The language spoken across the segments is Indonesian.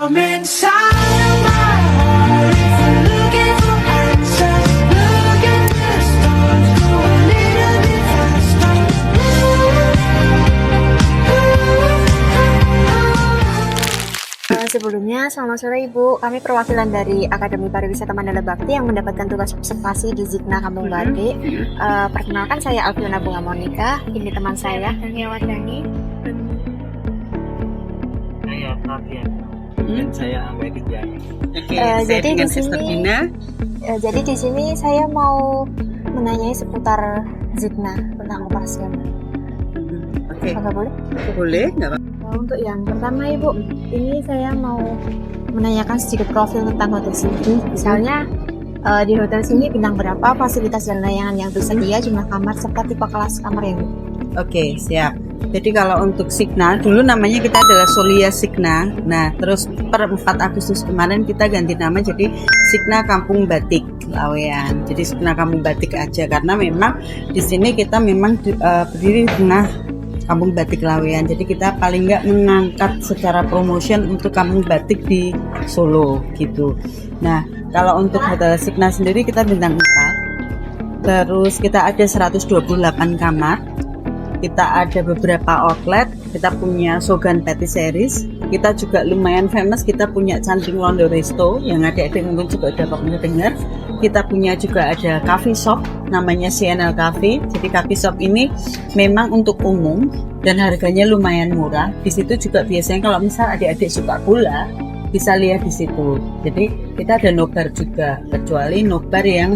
Come inside my heart if you're looking for answers. Look at the stars, go a little bit faster. Sebelumnya, selamat sore Ibu. Kami perwakilan dari Akademi Pariwisata Mandala Bakti yang mendapatkan tugas observasi di Zikna Kampung Batik. Perkenalkan, saya Alfiona Bunga Monica. Ini teman saya, Tania Wardani. Saya Fabian. Dan saya Angga Dijaya. Jadi di sini, jadi di sini saya mau menanyai seputar Zikna tentang operasional. Apakah boleh? Boleh, nggak apa-apa. Untuk yang pertama Ibu, ini saya mau menanyakan sedikit profil tentang hotel sini. Misalnya di hotel sini bintang berapa, fasilitas dan layanan yang tersedia, jumlah kamar, serta tipe kelas kamar yang Oke, siap. Jadi kalau untuk Signa, dulu namanya kita adalah Solia Signa. Nah, terus per 4 Agustus kemarin kita ganti nama jadi Signa Kampung Batik Lawean. Jadi Signa Kampung Batik aja, karena memang di sini kita memang berdiri di tengah Kampung Batik Lawean. Jadi kita paling nggak mengangkat secara promotion untuk Kampung Batik di Solo gitu. Nah, kalau untuk Hotel Signa sendiri kita bintang 4. Terus kita ada 128 kamar. Kita ada beberapa outlet. Kita punya Sogan Patisseries. Kita juga lumayan famous, kita punya Canting Londo Resto yang adik-adik mungkin juga udah pernah dengar. Kita punya juga ada coffee shop namanya CNL Cafe. Jadi coffee shop ini memang untuk umum dan harganya lumayan murah. Di situ juga biasanya kalau misal adik-adik suka gula bisa lihat di situ. Jadi kita ada nobar juga, kecuali nobar yang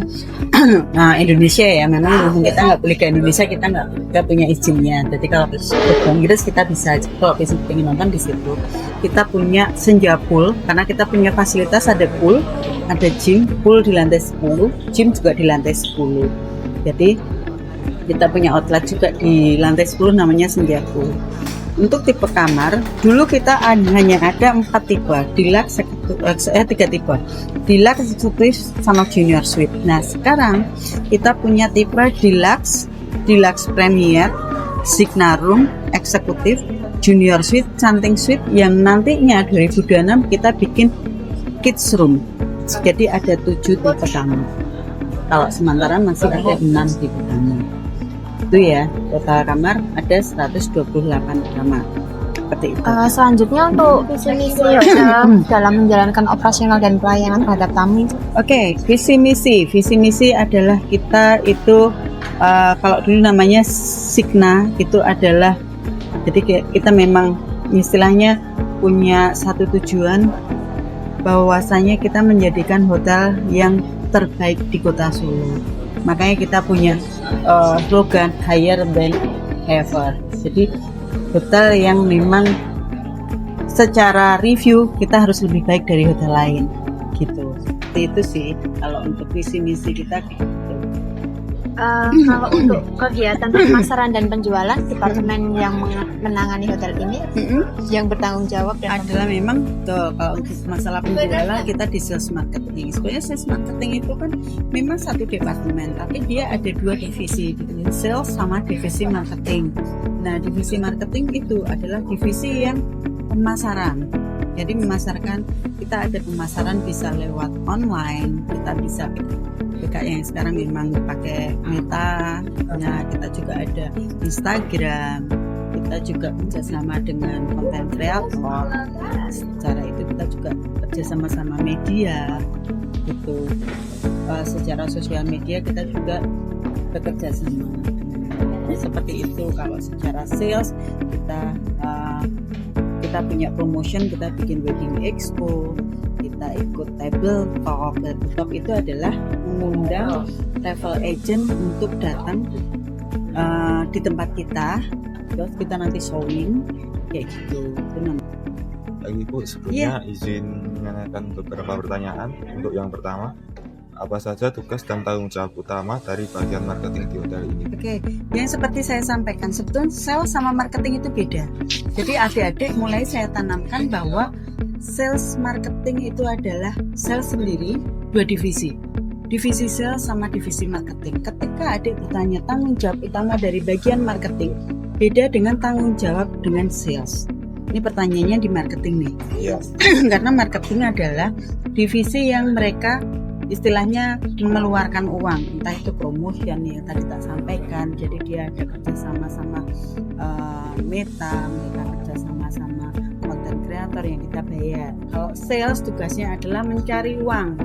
Indonesia ya, memang kita nggak boleh ke Indonesia, kita nggak punya izinnya. Jadi kalau ke Inggris kita bisa, kalau ingin nonton di situ. Kita punya senja pool, karena kita punya fasilitas ada pool, ada gym, pool di lantai 10, gym juga di lantai 10. Jadi kita punya outlet juga di lantai 10 namanya senja pool. Untuk tipe kamar, dulu kita hanya ada 4 tipe, deluxe, 3 tipe, deluxe, executive, sama junior suite. Nah sekarang kita punya tipe deluxe, deluxe premier, Signa room, executive, junior suite, canting suite, yang nantinya 2026 kita bikin kids room. Jadi ada 7 tipe kamar. Kalau sementara masih ada 6 tipe kamar. Itu ya, total kamar ada 128 kamar. Seperti itu. Selanjutnya untuk visi misi hotel dalam menjalankan operasional dan pelayanan terhadap tamu. Oke, visi misi adalah kita itu kalau dulu namanya Signa itu adalah, jadi kita memang istilahnya punya satu tujuan bahwasanya kita menjadikan hotel yang terbaik di kota Solo. Makanya kita punya slogan higher than ever. Jadi hotel yang memang secara review kita harus lebih baik dari hotel lain gitu. Seperti itu sih kalau untuk visi misi kita gitu. Kalau untuk kegiatan pemasaran dan penjualan, departemen yang menangani hotel ini yang bertanggung jawab dan adalah memang kalau untuk masalah penjualan kita di sales marketing. Sebenarnya sales marketing itu kan memang satu departemen, tapi dia ada 2 divisi, sales sama divisi marketing. Nah, divisi marketing itu adalah divisi yang pemasaran. Jadi memasarkan, kita ada pemasaran bisa lewat online, kita bisa yang sekarang memang pakai Meta. Nah, kita juga ada Instagram, kita juga kerjasama dengan content creator. Secara itu kita juga kerjasama sama media gitu. Secara sosial media kita juga bekerja sama. Seperti itu. Kalau secara sales kita punya promotion, kita bikin wedding expo, kita ikut table talk. Table talk itu adalah mengundang travel agent untuk datang di tempat kita, terus kita nanti showing kayak gitu. Itu namanya. Ibu, sebelumnya izin menanyakan beberapa pertanyaan. Untuk yang pertama, apa saja tugas dan tanggung jawab utama dari bagian marketing di hotel ini? Oke, yang seperti saya sampaikan, sebetulnya sales sama marketing itu beda. Jadi adik-adik mulai saya tanamkan bahwa sales marketing itu adalah sales sendiri, 2 divisi. Divisi sales sama divisi marketing. Ketika adik bertanya tanggung jawab utama dari bagian marketing, beda dengan tanggung jawab dengan sales. Ini pertanyaannya di marketing nih. Iya. Karena marketing adalah divisi yang mereka istilahnya mengeluarkan uang, entah itu promotion yang tadi tak sampaikan. Jadi dia ada kerja sama Meta, mereka kerja sama content creator yang kita bayar. Kalau sales tugasnya adalah mencari uang.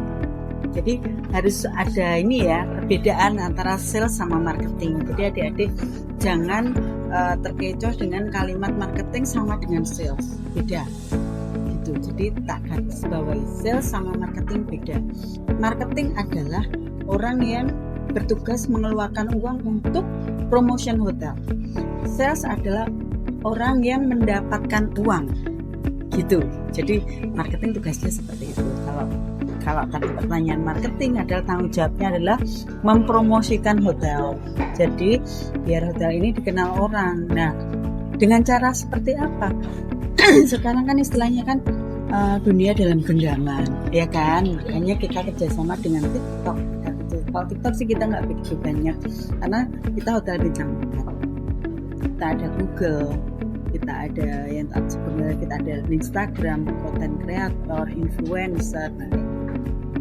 Jadi harus ada ini ya, perbedaan antara sales sama marketing. Jadi adik-adik jangan terkecoh dengan kalimat marketing sama dengan sales, beda. Gitu. Jadi tak garis bawahi, sales sama marketing beda. Marketing adalah orang yang bertugas mengeluarkan uang untuk promotion hotel. Sales adalah orang yang mendapatkan uang. Gitu. Jadi marketing tugasnya seperti itu. Kalau tadi pertanyaan marketing adalah tanggung jawabnya adalah mempromosikan hotel. Jadi biar hotel ini dikenal orang. Nah, dengan cara seperti apa? Sekarang kan istilahnya kan dunia dalam genggaman, ya kan? Makanya kita kerjasama dengan TikTok. Kalau TikTok sih kita nggak begitu banyak, karena kita hotel bintang 4. Kita ada Google, kita ada yang sebenarnya kita ada Instagram, content creator, influencer,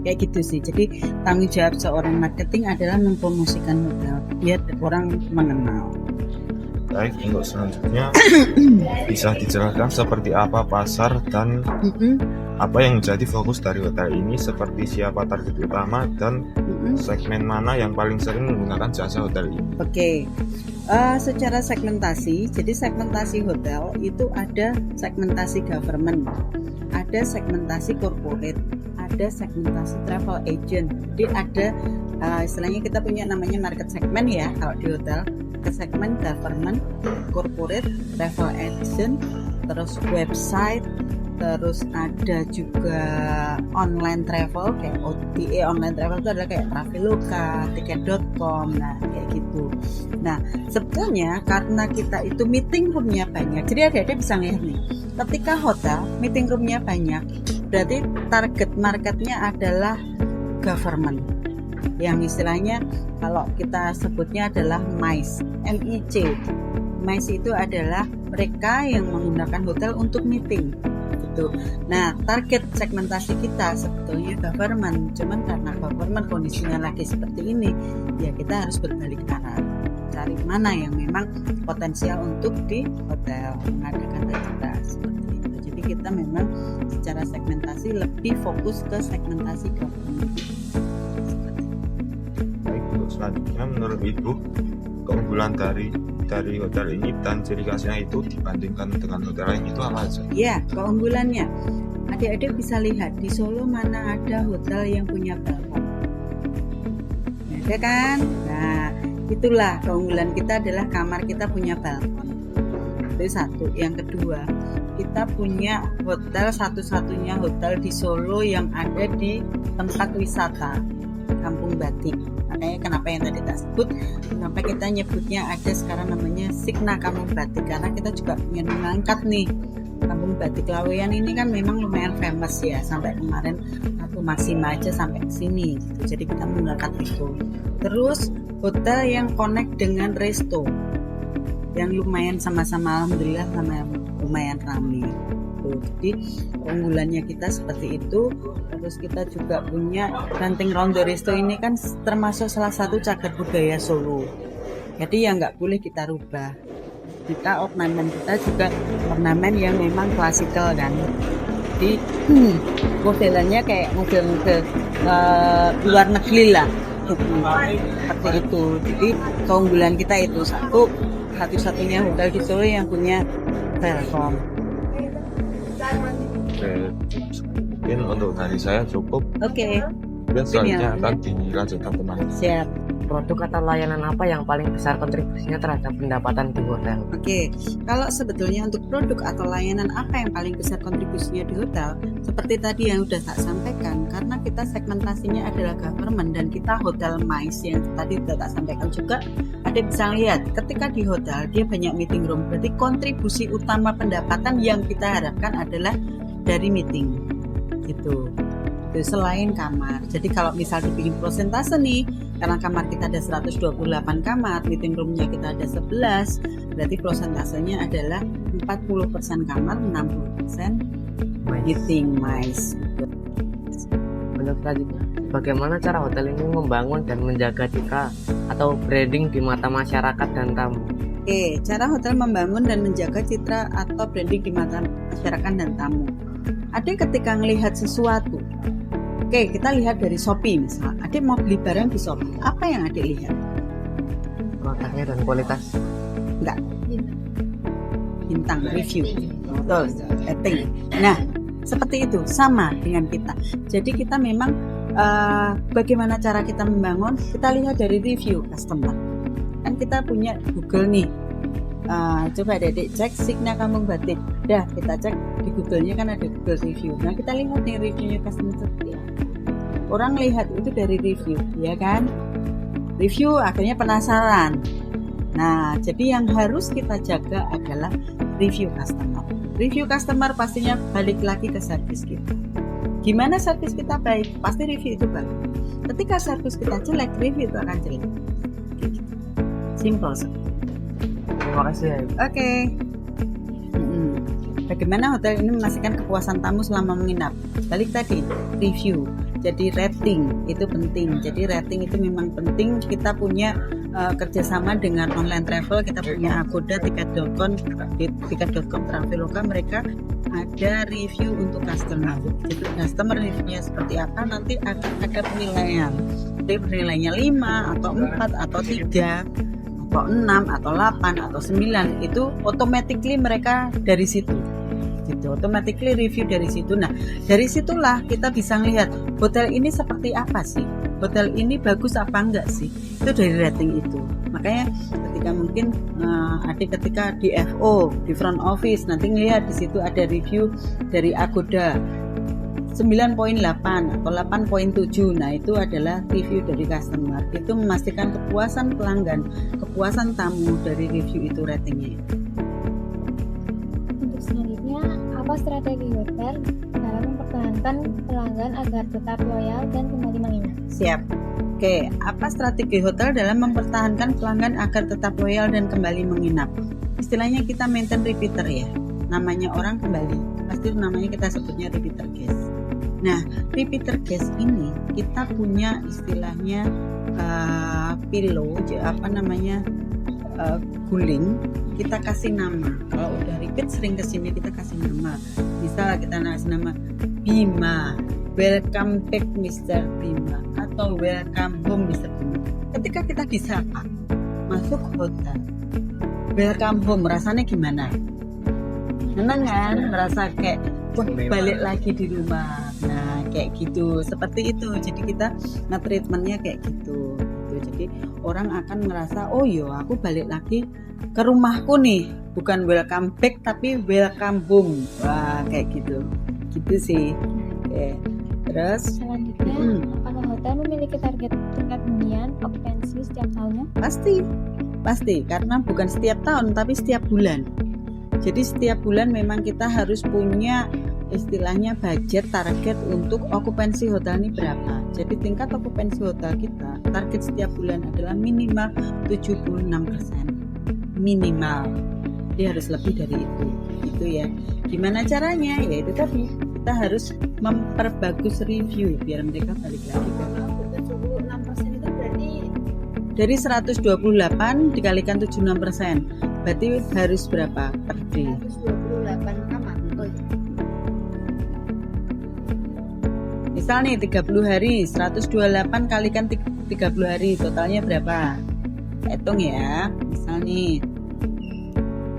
kayak gitu sih. Jadi tanggung jawab seorang marketing adalah mempromosikan hotel biar orang mengenal. Baik, untuk selanjutnya bisa dijelaskan seperti apa pasar dan apa yang menjadi fokus dari hotel ini, seperti siapa target utama dan segmen mana yang paling sering menggunakan jasa hotel ini. Oke. Secara segmentasi, jadi segmentasi hotel itu ada segmentasi government, ada segmentasi corporate, ada segmentasi travel agent. Jadi ada istilahnya kita punya namanya market segment ya kalau di hotel, ke segmen government, corporate, travel agent, terus website, terus ada juga online travel kayak OTA. Online travel itu adalah kayak Traveloka, tiket.com, nah kayak gitu. Nah sebetulnya karena kita itu meeting roomnya banyak, jadi adik-adik bisa ngelihat nih, ketika hotel meeting roomnya banyak, berarti target marketnya adalah government, yang istilahnya kalau kita sebutnya adalah MICE, MIC. MICE itu adalah mereka yang menggunakan hotel untuk meeting. Gitu. Nah, target segmentasi kita sebetulnya government, cuman karena government kondisinya lagi seperti ini, ya kita harus berbalik arah, cari mana yang memang potensial untuk di hotel mengadakan rekrutasi seperti itu. Jadi kita memang secara segmentasi lebih fokus ke segmentasi government. Baik, untuk selanjutnya menurut Ibu, keunggulan dari hotel ini dan ciri khasnya itu dibandingkan dengan hotel lain itu apa aja? Ya, keunggulannya adik-adik bisa lihat di Solo mana ada hotel yang punya balkon, ada kan? Nah, itulah keunggulan kita adalah kamar kita punya balkon. Itu satu. Yang kedua, kita punya hotel satu-satunya hotel di Solo yang ada di tempat wisata Kampung Batik. Makanya kenapa yang tadi tak sebut, kenapa kita nyebutnya ada sekarang namanya Signa Kampung Batik, karena kita juga ingin mengangkat nih Kampung Batik Laweyan ini kan memang lumayan famous ya, sampai kemarin aku Maksima aja sampai ke sini gitu. Jadi kita mengangkat itu. Terus hotel yang connect dengan resto yang lumayan sama-sama alhamdulillah lumayan ramai. Jadi keunggulannya kita seperti itu. Terus kita juga punya Ranting Rondo Resto ini kan termasuk salah satu cagar budaya Solo. Jadi yang nggak boleh kita rubah. Kita ornamen kita juga ornamen yang memang klasikal kan. Jadi modelannya kayak model-model luar negeri lah. Seperti itu. Jadi keunggulan kita itu satu-satunya hotel di Solo yang punya balkon. Mungkin untuk dari saya cukup. Oke. Dan selanjutnya akan dilanjutkan teman. Siap. Produk atau layanan apa yang paling besar kontribusinya terhadap pendapatan di hotel? Oke, kalau sebetulnya untuk produk atau layanan apa yang paling besar kontribusinya di hotel, seperti tadi yang sudah tak sampaikan, karena kita segmentasinya adalah government dan kita hotel MICE yang tadi sudah tak sampaikan juga, ada bisa lihat ketika di hotel dia banyak meeting room, berarti kontribusi utama pendapatan yang kita harapkan adalah dari meeting, gitu. Selain kamar. Jadi kalau misal dibikin prosentase nih, Karena kamar kita ada 128 kamar, meeting roomnya kita ada 11, berarti prosentasenya adalah 40% kamar, 60% meeting mice. Menurut selanjutnya, bagaimana cara hotel ini membangun dan menjaga citra atau branding di mata masyarakat dan tamu? Oke, cara hotel membangun dan menjaga citra atau branding di mata masyarakat dan tamu. Ada ketika melihat sesuatu. Oke, kita lihat dari Shopee misal. Ada mau beli barang di Shopee. Apa yang ada lihat? Produknya dan kualitas. Enggak. Bintang review. Betul, rating. Nah, seperti itu sama dengan kita. Jadi kita memang bagaimana cara kita membangun? Kita lihat dari review customer. Kan kita punya Google nih. Coba Dedek cek Signa Kampung Batik. Dah kita cek di Google-nya kan ada Google review. Nah kita lihat nih reviewnya customer seperti apa. Orang lihat itu dari review, ya kan? Review akhirnya penasaran. Nah jadi yang harus kita jaga adalah review customer. Review customer pastinya balik lagi ke servis kita. Gimana servis kita baik? Pasti review itu baik. Ketika servis kita jelek, review itu akan jelek. Simple. Terima kasih ya. Oke. Bagaimana hotel ini memastikan kepuasan tamu selama menginap? Balik tadi, review. Jadi rating itu penting. Jadi rating itu memang penting. Kita punya kerjasama dengan online travel. Kita punya Agoda, tiket.com, Traveloka. Mereka ada review untuk customer. Jadi customer reviewnya seperti apa, nanti akan ada penilaian. Jadi penilaiannya 5 atau 4 atau 3 atau 6 atau 8 atau 9, itu automatically mereka dari situ gitu, automatically review dari situ. Nah dari situlah kita bisa melihat hotel ini seperti apa sih, hotel ini bagus apa enggak sih, itu dari rating itu. Makanya ketika mungkin ketika di FO, di front office, nanti ngelihat di situ ada review dari Agoda 9.8 atau 8.7. Nah itu adalah review dari customer. Itu memastikan kepuasan pelanggan, kepuasan tamu dari review itu ratingnya. Untuk selanjutnya, apa strategi hotel dalam mempertahankan pelanggan agar tetap loyal dan kembali menginap? Siap. Oke, apa strategi hotel dalam mempertahankan pelanggan agar tetap loyal dan kembali menginap? Istilahnya kita maintain repeater ya. Namanya orang kembali, pasti namanya kita sebutnya repeater guest. Nah, repeater guest ini kita punya istilahnya pillow, guling. Kita kasih nama. Kalau udah repeat sering kesini kita kasih nama. Misal kita kasih nama Bima, welcome back Mr. Bima, atau welcome home Mr. Bima. Ketika kita disapa masuk hotel, welcome home, rasanya gimana? Senang kan? Merasa kayak balik lagi di rumah. Nah kayak gitu, seperti itu. Jadi kita treatmentnya kayak gitu. Jadi orang akan merasa, oh yo aku balik lagi ke rumahku nih, bukan welcome back tapi welcome home. Wah kayak gitu sih. Oke. Terus Selanjutnya, apakah hotel memiliki target tingkat hunian okupansi setiap tahunnya? pasti karena bukan setiap tahun tapi setiap bulan. Jadi setiap bulan memang kita harus punya istilahnya budget target untuk okupansi hotel ini berapa. Jadi tingkat okupansi hotel kita target setiap bulan adalah minimal 76%. Minimal. Jadi harus lebih dari itu ya. Gimana caranya? Ya itu tadi, kita harus memperbagus review biar mereka balik lagi ke 76% itu berarti dari 128 dikalikan 76%. Berarti harus berapa per day? 128 kamar. Misal nih 30 hari, 128 kalikan 30 hari, totalnya berapa? Hitung ya. Misal nih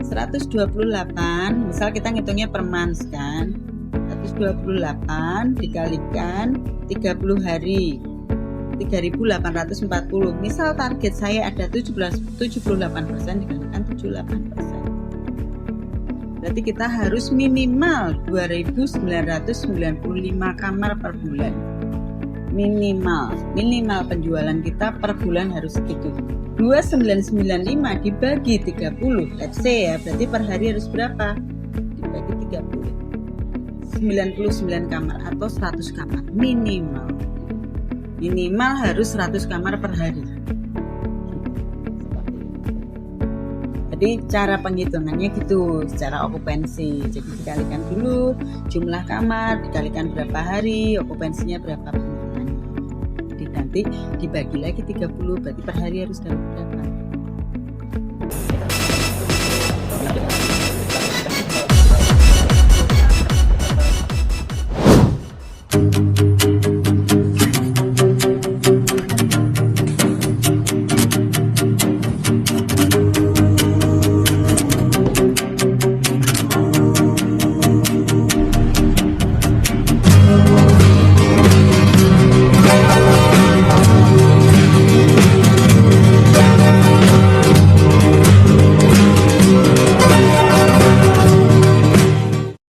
128, misal kita ngitungnya per month kan. 128 dikalikan 30 hari, 3.840. Misal target saya ada 78%, dikalikan 78%. Berarti kita harus minimal 2.995 kamar per bulan. Minimal penjualan kita per bulan harus segitu. 2.995 dibagi 30, let's say ya, berarti per hari harus berapa? Dibagi 30. 99 kamar atau 100 kamar minimal minimal harus 100 kamar per hari. Jadi cara penghitungannya gitu, secara okupansi. Jadi dikalikan dulu jumlah kamar, dikalikan berapa hari, okupansinya berapa bulan. Jadi nanti dibagi lagi 30, berarti per hari harus dapat berapa?